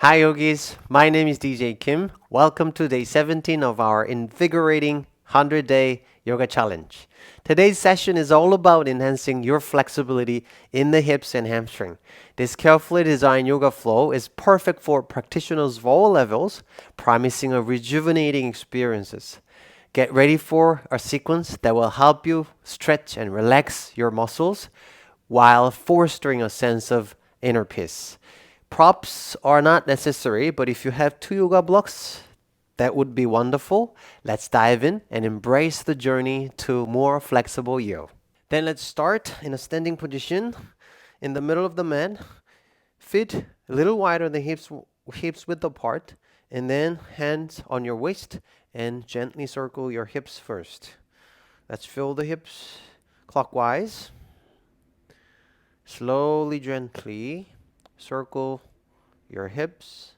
Hi yogis, my name is DJ Kim. Welcome to day 17 of our invigorating 100-day yoga challenge. Today's session is all about enhancing your flexibility in the hips and hamstring. This carefully designed yoga flow is perfect for practitioners of all levels, promising a rejuvenating experiences. Get ready for a sequence that will help you stretch and relax your muscles while fostering a sense of inner peace. Props are not necessary, but if you have two yoga blocks, that would be wonderful. Let's dive in and embrace the journey to more flexible you. Then let's start in a standing position in the middle of the mat. Feet a little wider than hips width apart, and then hands on your waist and gently circle your hips first. Let's feel the hips clockwise. Slowly, gently circle your hips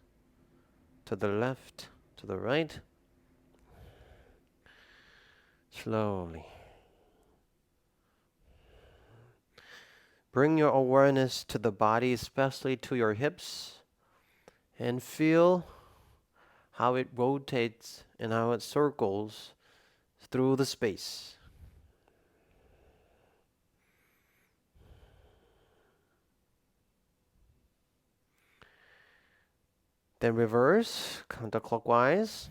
to the left, to the right. Slowly. Bring your awareness to the body, especially to your hips, and feel how it rotates and how it circles through the space. Then reverse, counterclockwise.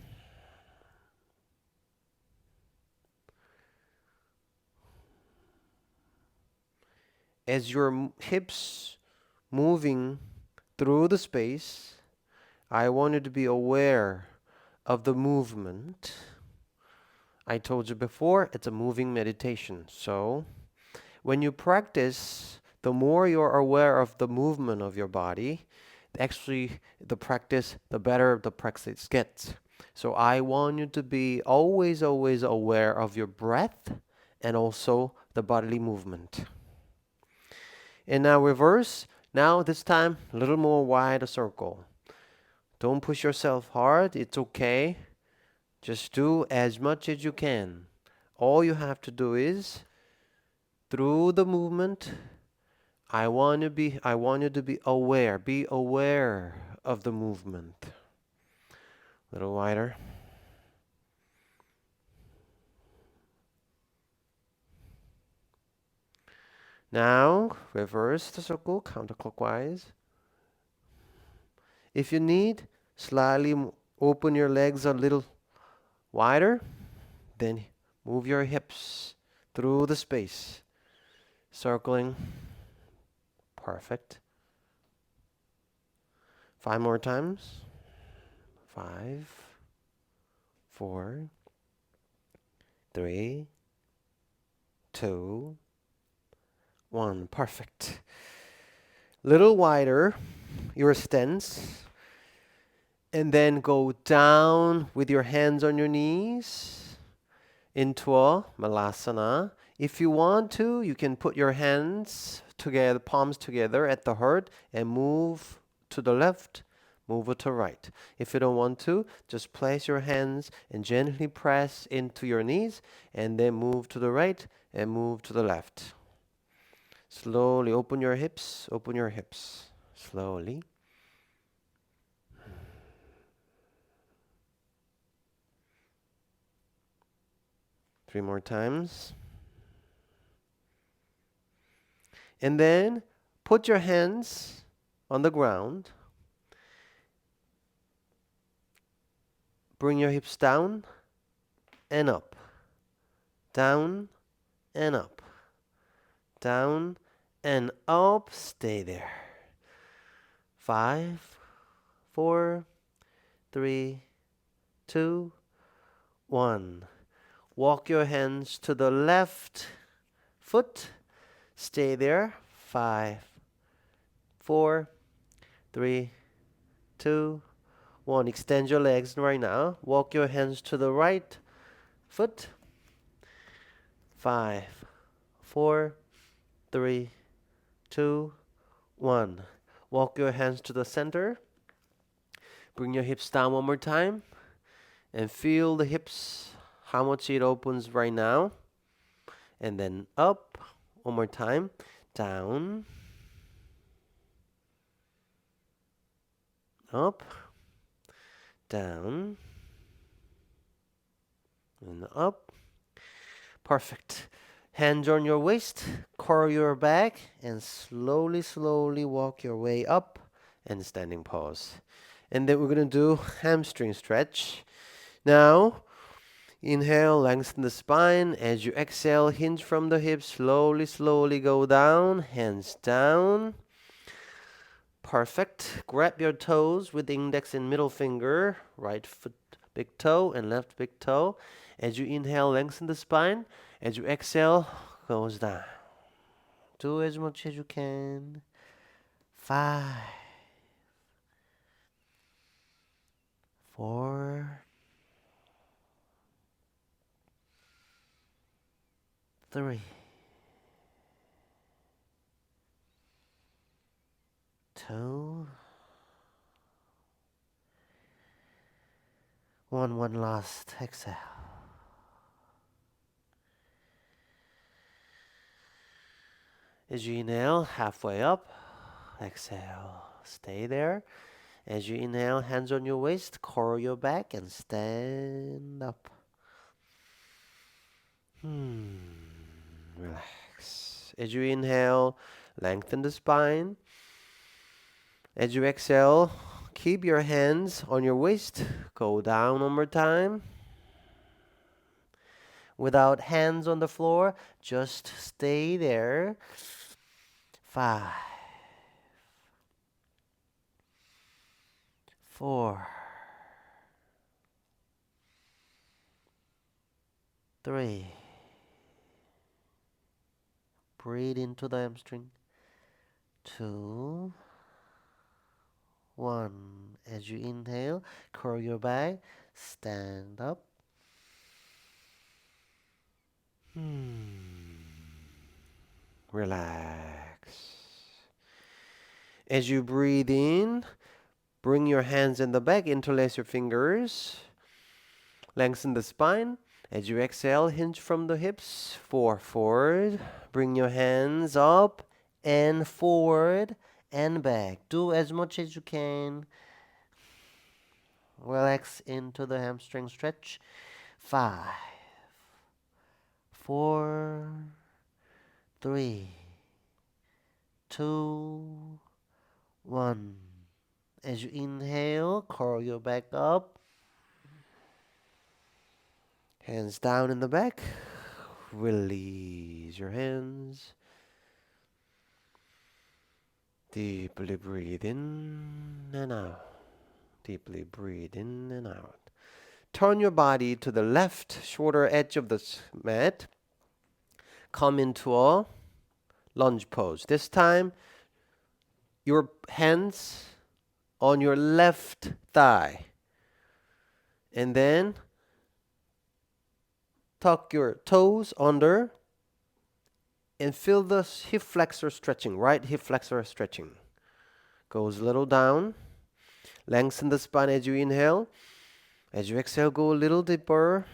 As your hips moving through the space, I want you to be aware of the movement. I told you before, it's a moving meditation. So when you practice, the more you're aware of the movement of your body, actually the better the practice gets. So I want you to be always, always aware of your breath and also the bodily movement. And now reverse. Now this time a little more wide a circle. Don't push yourself hard. It's okay. Just do as much as you can. All you have to do is through the movement, I want you to be aware. Be aware of the movement. A little wider. Now, reverse the circle counterclockwise. If you need, slightly open your legs a little wider. Then move your hips through the space. Circling. Perfect. 5 more times. 5, 4, 3, 2, 1. Perfect. Little wider your stance. And then go down with your hands on your knees into a malasana. If you want to, you can put your hands together, palms together at the heart and move to the left, move to the right. If you don't want to, just place your hands and gently press into your knees and then move to the right and move to the left. Slowly open your hips, slowly. 3 more times. And then put your hands on the ground. Bring your hips down and up. Down and up. Down and up. Stay there. 5, 4, 3, 2, 1. Walk your hands to the left foot. Stay there. 5, 4, 3, 2, 1. Extend your legs right now. Walk your hands to the right foot. 5, 4, 3, 2, 1. Walk your hands to the center. Bring your hips down one more time. And feel the hips, how much it opens right now. And then up one more time. Down. Up, down, and up. Perfect. Hands on your waist, curl your back, and slowly, slowly walk your way up and standing pose. And then we're going to do hamstring stretch. Now, inhale, lengthen the spine. As you exhale, hinge from the hips. Slowly, slowly go down. Hands down. Perfect. Grab your toes with the index and middle finger. Right foot, big toe, and left big toe. As you inhale, lengthen the spine. As you exhale, goes down. Do as much as you can. 5, 4, 3, 2, 1. One last exhale. As you inhale, halfway up. Exhale. Stay there. As you inhale, hands on your waist, curl your back, and stand up. Relax. As you inhale, lengthen the spine. As you exhale, keep your hands on your waist. Go down one more time. Without hands on the floor, just stay there. 5, 4, 3. Breathe into the hamstring. 2, 1. As you inhale, curl your back, stand up. Relax. As you breathe in, bring your hands in the back, interlace your fingers, lengthen the spine. As you exhale, hinge from the hips, forward. Bring your hands up and forward and back. Do as much as you can. Relax into the hamstring stretch. 5, 4, 3, 2, 1. As you inhale, curl your back up. Hands down in the back. Release your hands. Deeply breathe in and out. Deeply breathe in and out. Turn your body to the left shoulder edge of the mat. Come into a lunge pose. This time, your hands on your left thigh. And then tuck your toes under and feel the hip flexor stretching, right hip flexor stretching. Goes a little down. Lengthen the spine as you inhale. As you exhale, go a little deeper.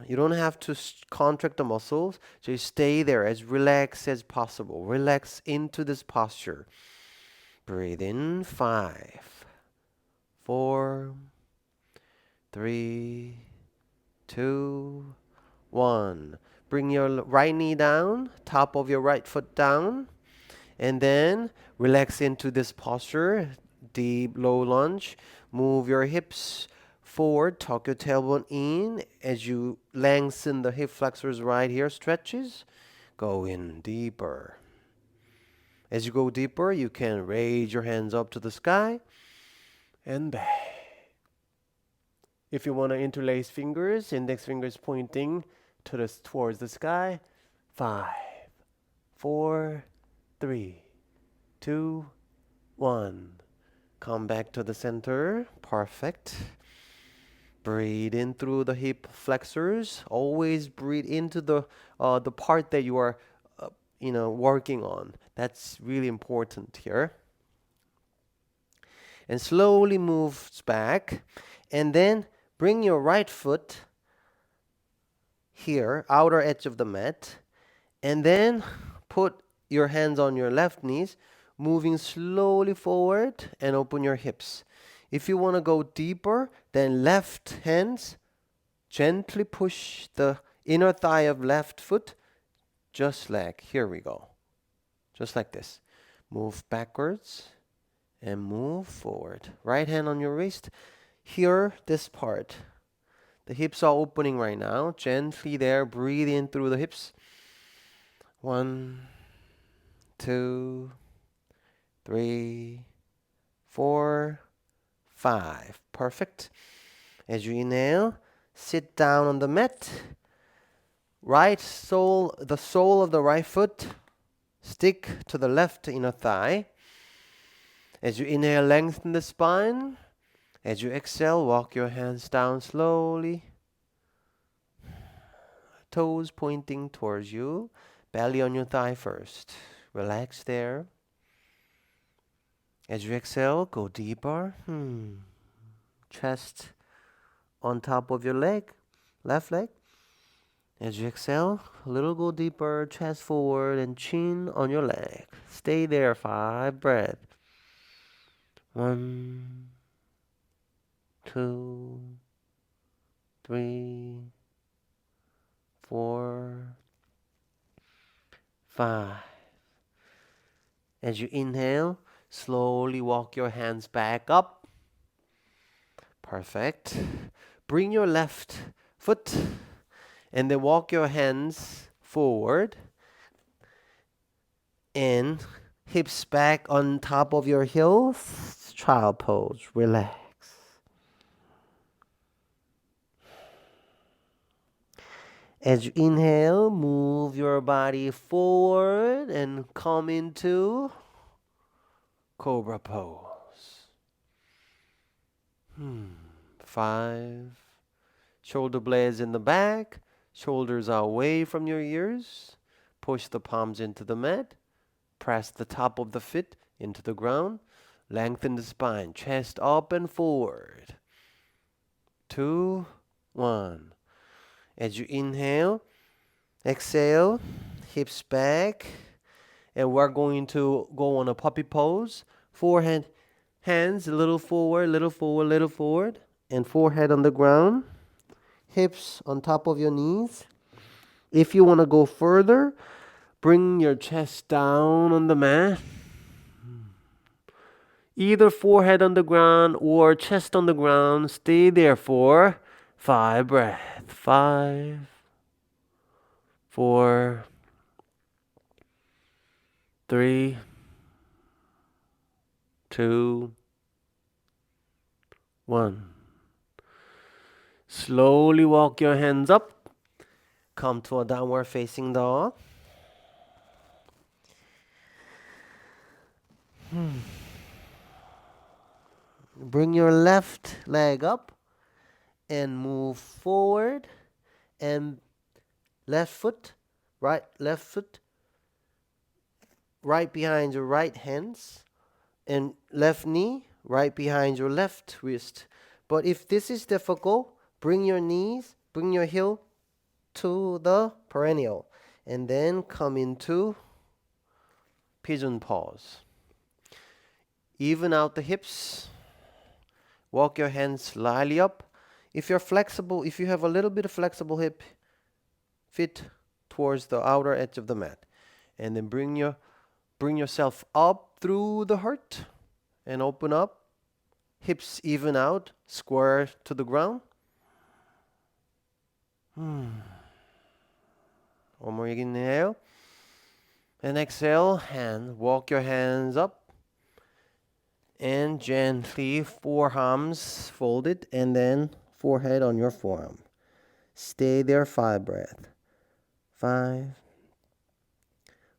You don't have to contract the muscles. Just stay there as relaxed as possible. Relax into this posture. Breathe in. 5, 4, 3, 2, 1. Bring your right knee down, top of your right foot down, and then relax into this posture. Deep low lunge. Move your hips forward, tuck your tailbone in as you lengthen the hip flexors right here, stretches. Go in deeper. As you go deeper, you can raise your hands up to the sky and back. If you want to interlace fingers, index fingers pointing towards the sky. 5, 4, 3, 2, 1. Come back to the center. Perfect. Breathe in through the hip flexors. Always breathe into the part that you are working on. That's really important here. And slowly moves back, and then bring your right foot here, outer edge of the mat, and then put your hands on your left knees, moving slowly forward and open your hips. If you want to go deeper, then left hands gently push the inner thigh of left foot, just like, here we go. Just like this. Move backwards and move forward. Right hand on your wrist. Here, this part. The hips are opening right now. Gently there, breathe in through the hips. 1, 2, 3, 4, 5. Perfect. As you inhale, sit down on the mat. Right sole, the sole of the right foot, stick to the left inner thigh. As you inhale, lengthen the spine. As you exhale, walk your hands down slowly. Toes pointing towards you. Belly on your thigh first. Relax there. As you exhale, go deeper. Chest on top of your leg, left leg. As you exhale, a little go deeper, chest forward and chin on your leg. Stay there, 5 breaths. 1, 2, 3, 4, 5. As you inhale, slowly walk your hands back up. Perfect. Bring your left foot and then walk your hands forward and hips back on top of your heels. Child pose. Relax. As you inhale, move your body forward and come into Cobra pose. 5. Shoulder blades in the back. Shoulders are away from your ears. Push the palms into the mat. Press the top of the feet into the ground. Lengthen the spine. Chest up and forward. 2, 1. As you inhale, exhale, hips back. And we're going to go on a puppy pose. Forehead, hands a little forward, little forward, little forward. And forehead on the ground. Hips on top of your knees. If you want to go further, bring your chest down on the mat. Either forehead on the ground or chest on the ground. Stay there for 5 breaths. 5, 4, 3, 2, 1. Slowly walk your hands up. Come to a downward facing dog. Bring your left leg up and move forward and left foot right behind your right hands and left knee right behind your left wrist. But if this is difficult, bring your heel to the perennial and then come into pigeon pose. Even out the hips. Walk your hands slightly up. If you're flexible, if you have a little bit of flexible hip, fit towards the outer edge of the mat. And then bring yourself up through the heart and open up. Hips even out, square to the ground. One more inhale. And exhale, walk your hands up. And gently, forearms folded, and then forehead on your forearm. Stay there, 5 breaths. 5,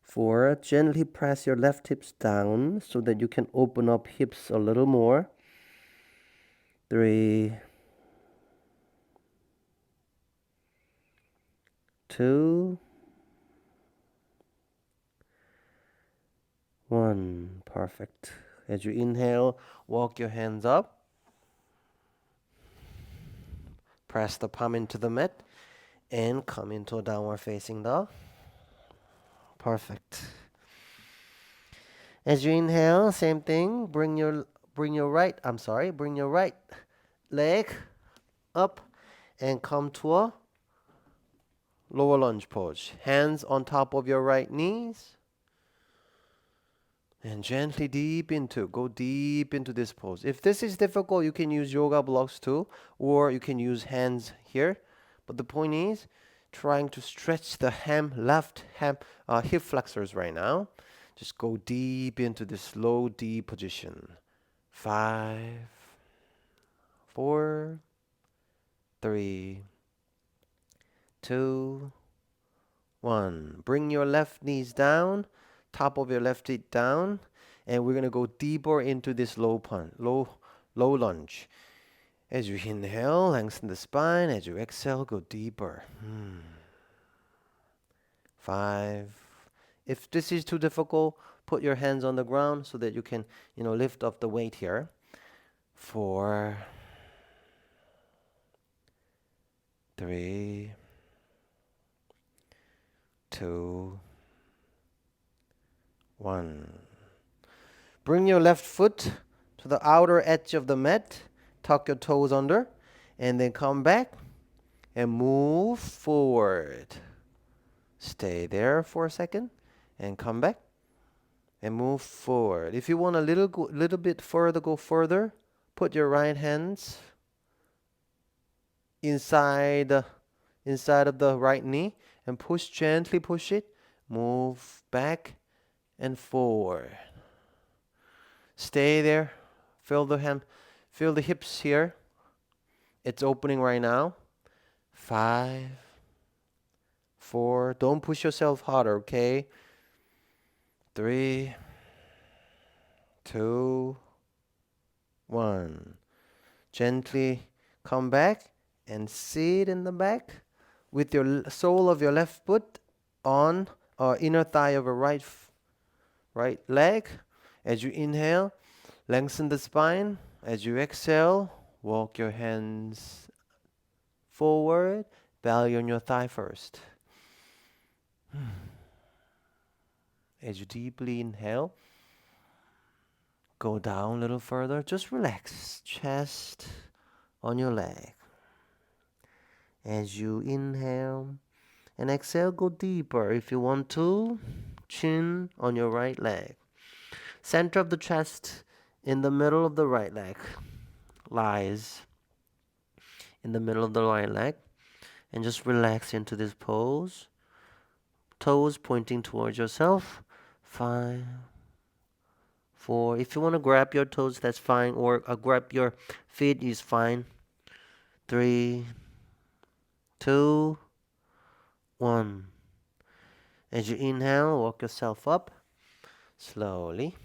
4. Gently press your left hips down so that you can open up hips a little more. 3, 2, 1. Perfect. As you inhale, walk your hands up. Press the palm into the mat and come into a downward facing dog. Perfect. As you inhale, same thing. Bring your bring your right leg up and come to a lower lunge pose. Hands on top of your right knees. And gently go deep into this pose. If this is difficult, you can use yoga blocks too, or you can use hands here. But the point is, trying to stretch the left hip flexors right now. Just go deep into this slow, deep position. 5, 4, 3, 2, 1. Bring your left knees down, top of your left hip down, and we're gonna go deeper into this low lunge. As you inhale, lengthen the spine. As you exhale, go deeper. 5. If this is too difficult, put your hands on the ground so that you can, lift up the weight here. 4, 3, 2, 1. Bring your left foot to the outer edge of the mat. Tuck your toes under. And then come back and move forward. Stay there for a second. And come back. And move forward. If you want a little bit further, go further. Put your right hands inside of the right knee. And gently push it. Move back and forward. Stay there. Feel the hips here. It's opening right now. 5, 4. Don't push yourself harder, okay? 3, 2, 1. Gently come back and sit in the back with your sole of your left foot on inner thigh of your right leg. As you inhale, lengthen the spine. As you exhale, walk your hands forward. Belly on your thigh first. As you deeply inhale, go down a little further. Just relax. Chest on your leg. As you inhale and exhale, go deeper if you want to. Chin on your right leg. Center of the chest in the middle of the right leg lies in the middle of the right leg. And just relax into this pose. Toes pointing towards yourself. 5, 4. If you want to grab your toes, that's fine. Or grab your feet is fine. 3, 2, 1. As you inhale, walk yourself up. Slowly.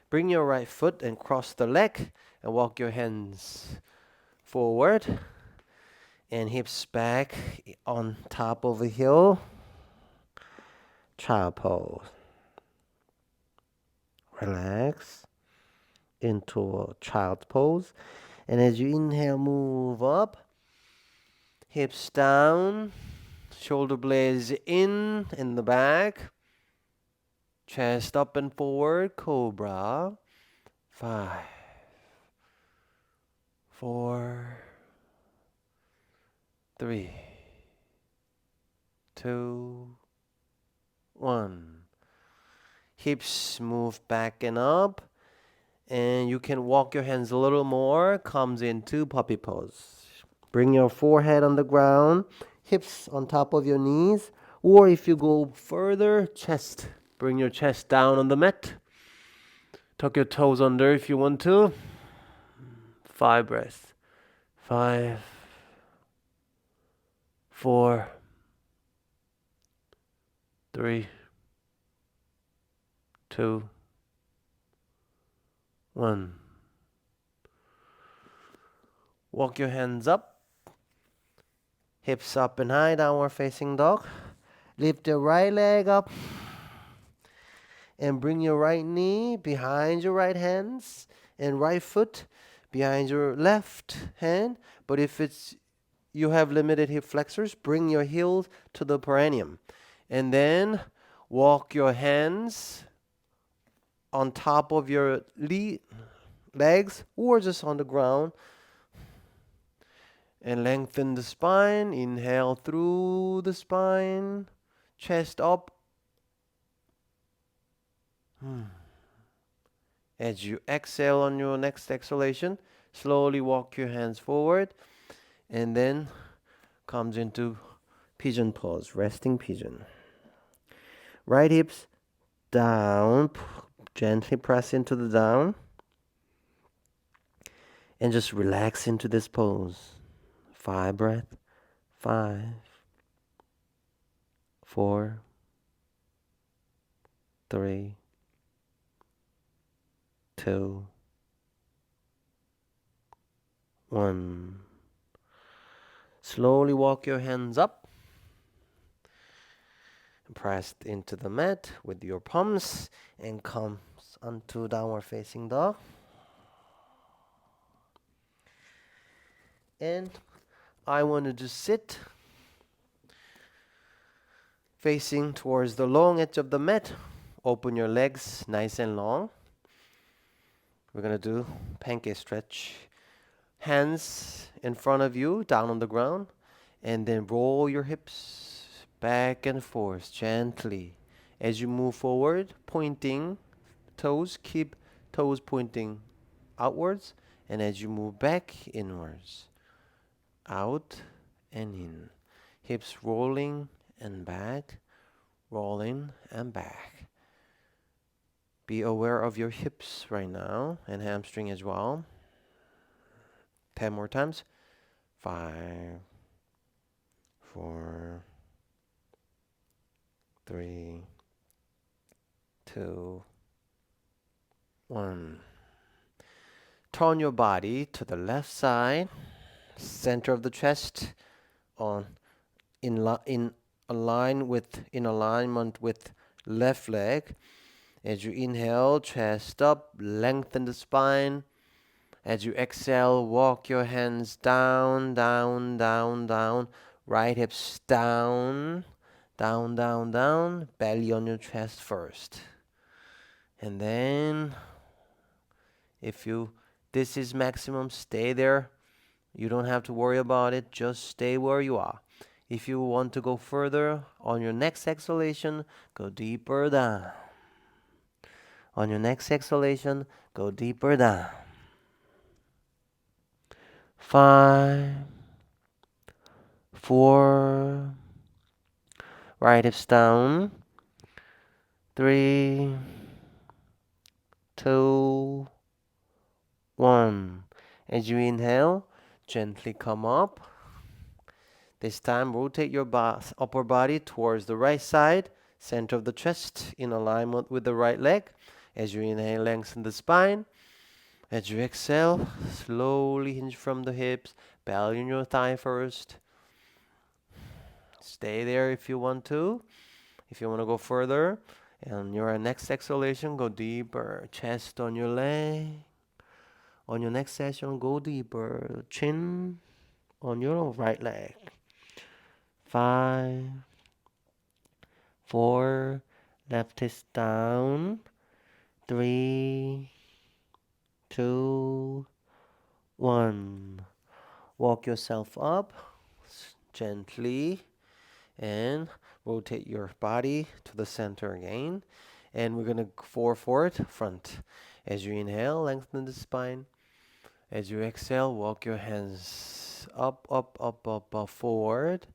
Bring your right foot and cross the leg. And walk your hands forward. And hips back on top of the heel. Child pose. Relax into a child's pose. And as you inhale, move up. Hips down. Shoulder blades in the back. Chest up and forward. Cobra. 5, 4, 3, 2, 1. Hips move back and up. And you can walk your hands a little more. Comes into puppy pose. Bring your forehead on the ground. Hips on top of your knees. Or if you go further, chest. Bring your chest down on the mat. Tuck your toes under if you want to. 5 breaths. 5, 4, 3, 2, 1. Walk your hands up. Hips up and high, downward facing dog. Lift your right leg up. And bring your right knee behind your right hands. And right foot behind your left hand. But if you have limited hip flexors, bring your heels to the perineum. And then walk your hands on top of your legs or just on the ground. And lengthen the spine. Inhale through the spine. Chest up. As you exhale on your next exhalation, slowly walk your hands forward and then comes into pigeon pose, resting pigeon. Right hips down, gently press into the down and just relax into this pose. 5 breath. 5, 4, 3, 2, 1. Slowly walk your hands up. Press into the mat with your palms and comes onto downward facing dog. And I want to just sit facing towards the long edge of the mat. Open your legs nice and long. We're going to do pancake stretch. Hands in front of you, down on the ground. And then roll your hips back and forth gently. As you move forward, pointing toes, keep toes pointing outwards. And as you move back, inwards. Out and in. Hips rolling and back, rolling and back. Be aware of your hips right now and hamstring as well. 10 more times. 5, 4, 3, 2, 1. Turn your body to the left side, center of the chest, on in alignment with left leg. As you inhale, chest up, lengthen the spine. As you exhale, walk your hands down, down, down, down. Right hips down, down, down, down. Belly on your chest first. And then, this is maximum, stay there. You don't have to worry about it. Just stay where you are. If you want to go further, on your next exhalation, go deeper down. On your next exhalation, go deeper down. 5, 4, right hips down. 3, 2, 1. As you inhale, gently come up. This time, rotate your upper body towards the right side, center of the chest, in alignment with the right leg. As you inhale, lengthen the spine. As you exhale, slowly hinge from the hips, belly on your thigh first. Stay there if you want to. If you want to go further, and your next exhalation, go deeper. Chest on your leg. On your next session, go deeper. Chin on your right leg. 5, 4, left is down. 3, 2, 1. Walk yourself up gently and rotate your body to the center again. And we're going to forward, front. As you inhale, lengthen the spine. As you exhale, walk your hands up, up, up, up, up, forward.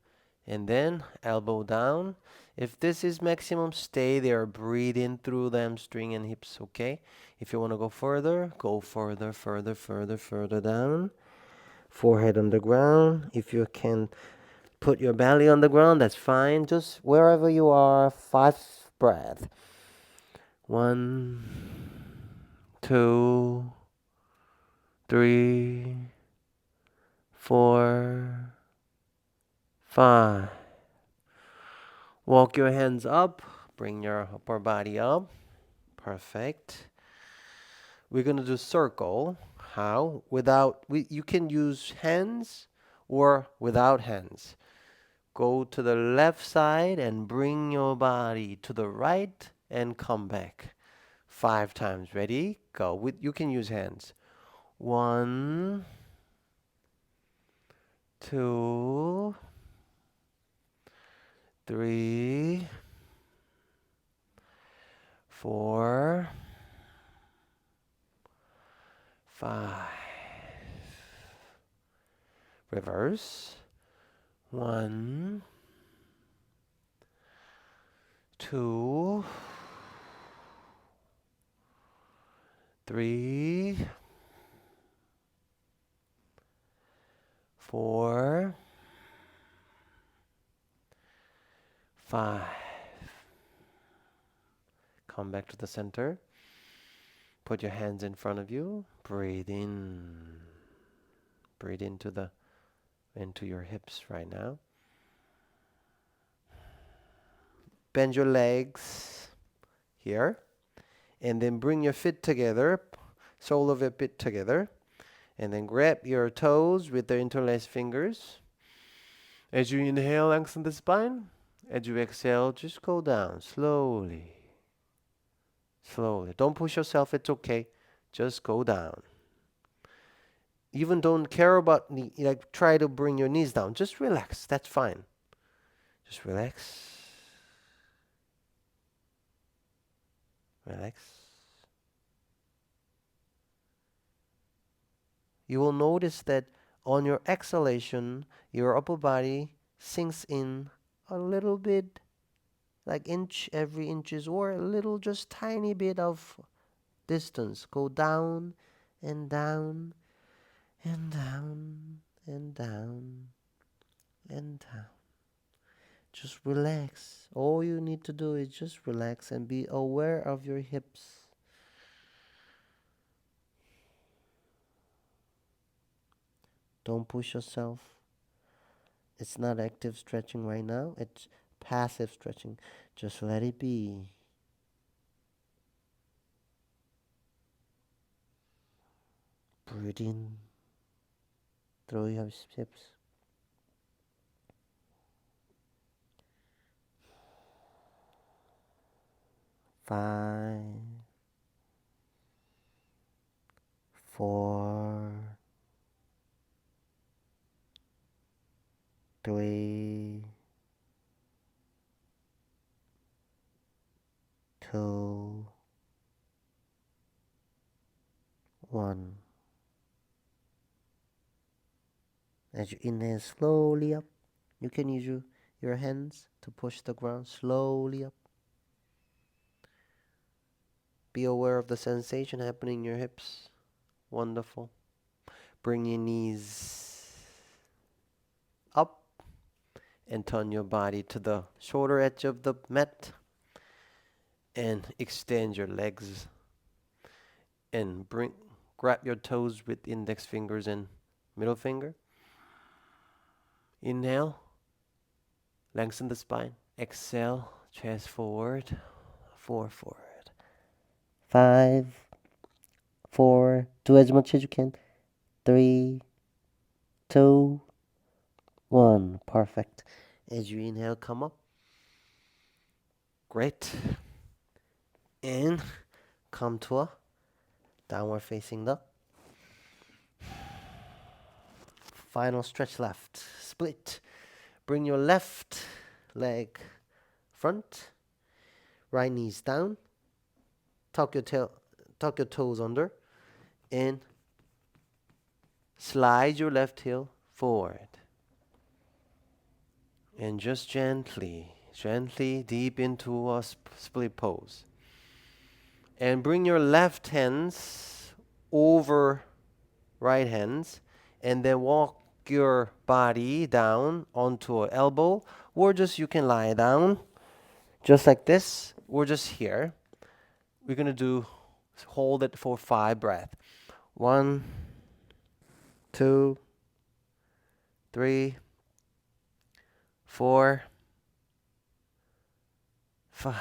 And then elbow down. If this is maximum, stay there. Breathe in through the hamstring and hips, okay? If you want to go further, go further, further, further, further down. Forehead on the ground. If you can put your belly on the ground, that's fine. Just wherever you are, 5 breaths. 1, 2, 3, 4, 5. Walk your hands up. Bring your upper body up. Perfect. We're going to do circle. How? You can use hands or without hands. Go to the left side and bring your body to the right and come back. 5 times. Ready? Go. You can use hands. 1, 2, 3, 4, 5. Reverse. 1, 2, 3, 4, 5. Come back to the center. Put your hands in front of you. Breathe in. Breathe into your hips right now. Bend your legs here. And then bring your feet together. Sole of your feet together. And then grab your toes with the interlaced fingers. As you inhale, lengthen the spine. As you exhale, just go down slowly. Slowly. Don't push yourself. It's okay. Just go down. Even don't care about try to bring your knees down. Just relax. That's fine. Just relax. Relax. You will notice that on your exhalation, your upper body sinks in a little bit, like every inches, or a little, just tiny bit of distance. Go down and down and down and down and down. Just relax. All you need to do is just relax and be aware of your hips. Don't push yourself. It's not active stretching right now. It's passive stretching. Just let it be. Breathe in through your hips. 5, 4, 3, 2, 1. As you inhale slowly up, you can use your hands to push the ground slowly up. Be aware of the sensation happening in your hips. Wonderful. Bring your knees up and turn your body to the shoulder edge of the mat and extend your legs and grab your toes with index fingers and middle finger. Inhale, lengthen the spine. Exhale, chest forward, 4 forward. 5, 4, do as much as you can. 3, 2, 1. Perfect. As you inhale, come up. Great. And come to a downward facing dog. Final stretch left. Split. Bring your left leg front. Right knees down. Tuck your toes under. And slide your left heel forward. And just gently deep into a split pose. And bring your left hands over right hands, and then walk your body down onto an elbow, or just you can lie down just like this, or just here. We're gonna hold it for 5 breaths. 1, 2, 3, 4, 5.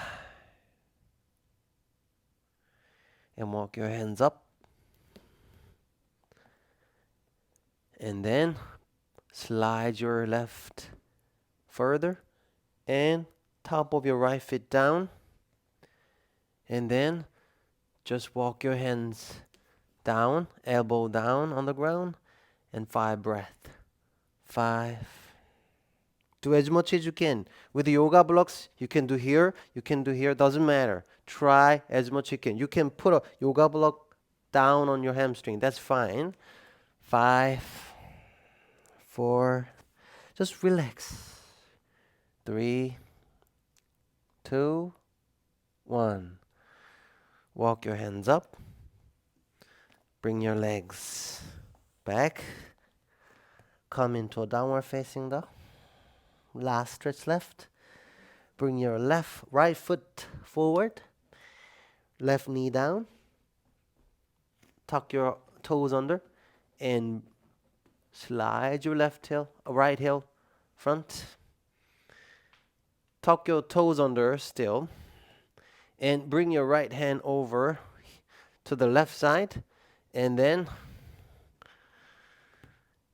And walk your hands up. And then slide your left further and top of your right foot down. And then just walk your hands Down, elbow down on the ground, and 5 breath. 5. Do as much as you can. With the yoga blocks, you can do here, doesn't matter. Try as much as you can. You can put a yoga block down on your hamstring, that's fine. 5, 4, just relax. 3, 2, 1. Walk your hands up. Bring your legs back. Come into a downward facing dog. Last stretch left. Bring your right foot forward. Left knee down. Tuck your toes under and slide your right heel front. Tuck your toes under still and bring your right hand over to the left side and then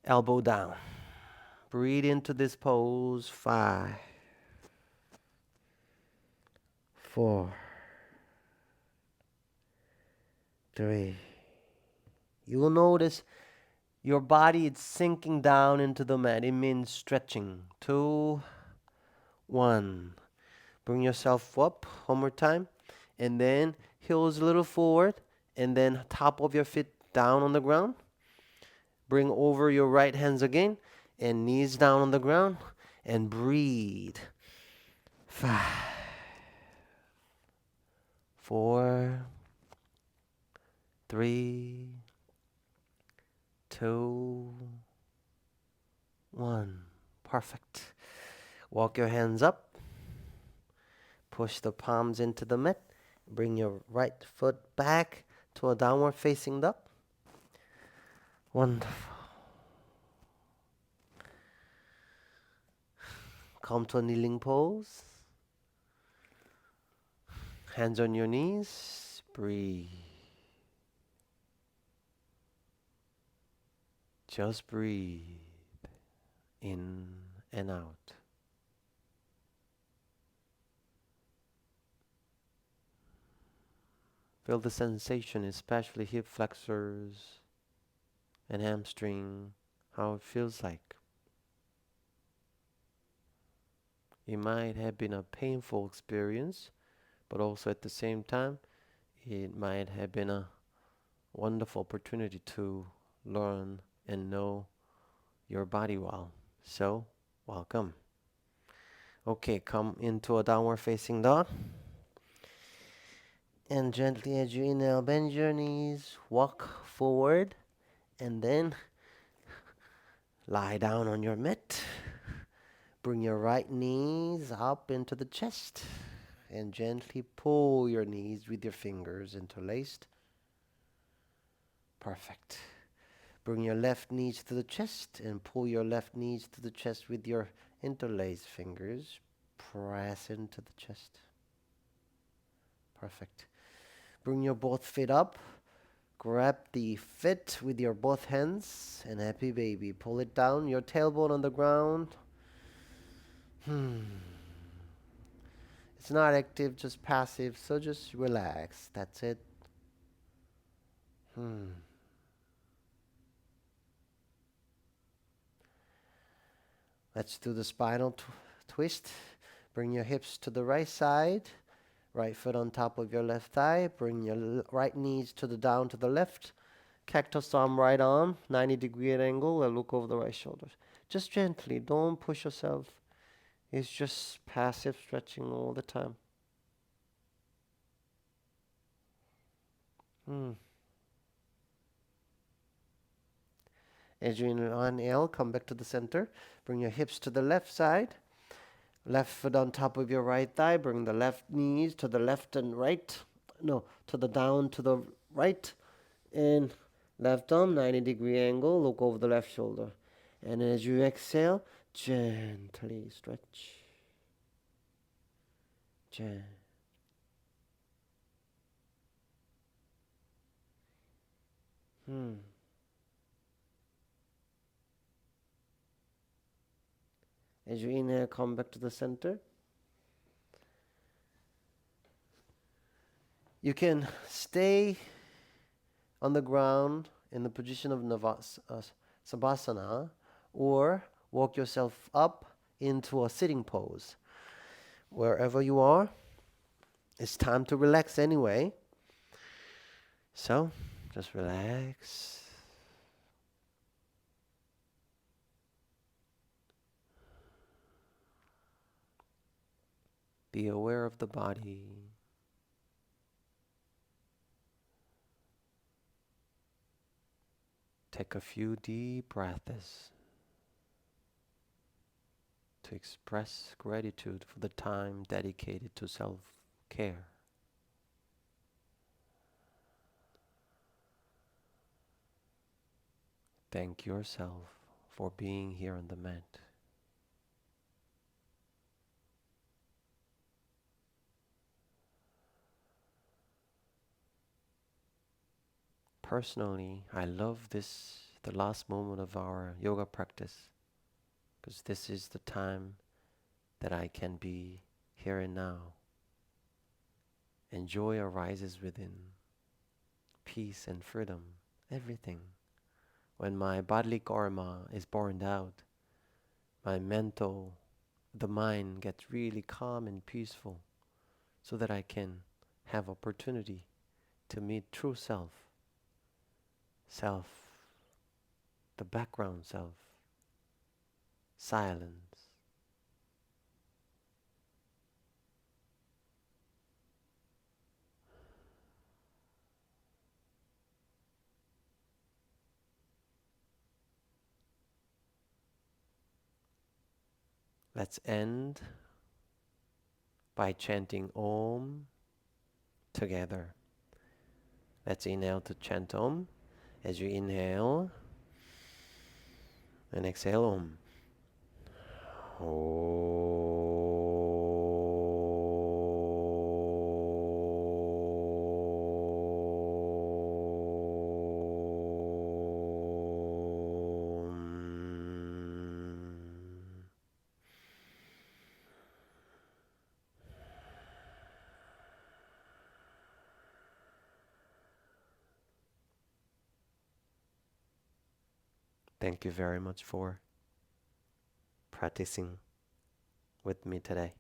elbow down. Breathe into this pose. 5, 4, 3. You will notice your body is sinking down into the mat. It means stretching. 2, 1. Bring yourself up one more time. And then heels a little forward. And then top of your feet down on the ground. Bring over your right hands again. And knees down on the ground. And breathe. 5, 4, 3, 2, 1. Perfect. Walk your hands up. Push the palms into the mat. Bring your right foot back to a downward facing dog. Wonderful. Come to a kneeling pose. Hands on your knees. Breathe. Just breathe in and out. Feel the sensation, especially hip flexors and hamstring, how it feels like. It might have been a painful experience, but also at the same time, it might have been a wonderful opportunity to learn and know your body well. So, welcome. Okay, come into a downward facing dog. And gently as you inhale, bend your knees, walk forward, and then lie down on your mat. Bring your right knees up into the chest and gently pull your knees with your fingers interlaced. Perfect. Bring your left knees to the chest and pull your left knees to the chest with your interlaced fingers. Press into the chest. Perfect. Bring your both feet up. Grab the feet with your both hands and happy baby. Pull it down, your tailbone on the ground. It's not active, just passive, so just relax. That's it. Let's do the spinal twist. Bring your hips to the right side. Right foot on top of your left thigh. Bring your right knees down to the left. Cactus right arm, 90-degree angle, and look over the right shoulder. Just gently, don't push yourself. It's just passive stretching all the time. As you inhale, come back to the center. Bring your hips to the left side. Left foot on top of your right thigh. Bring the left knees to the left and right. No, to the down to the right. And left arm, 90-degree angle. Look over the left shoulder. And as you exhale, gently stretch. Gently. As you inhale, come back to the center. You can stay on the ground in the position of Savasana, or walk yourself up into a sitting pose. Wherever you are, it's time to relax anyway. So, just relax. Be aware of the body. Take a few deep breaths to express gratitude for the time dedicated to self-care. Thank yourself for being here on the mat. Personally, I love the last moment of our yoga practice, because this is the time that I can be here and now. And joy arises within, peace and freedom, everything. When my bodily karma is burned out, the mind gets really calm and peaceful, so that I can have opportunity to meet true self, the background self, silence. Let's end by chanting Om together. Let's inhale to chant Om. As you inhale and exhale Om. Thank you very much for practicing with me today.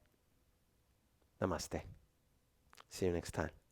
Namaste. See you next time.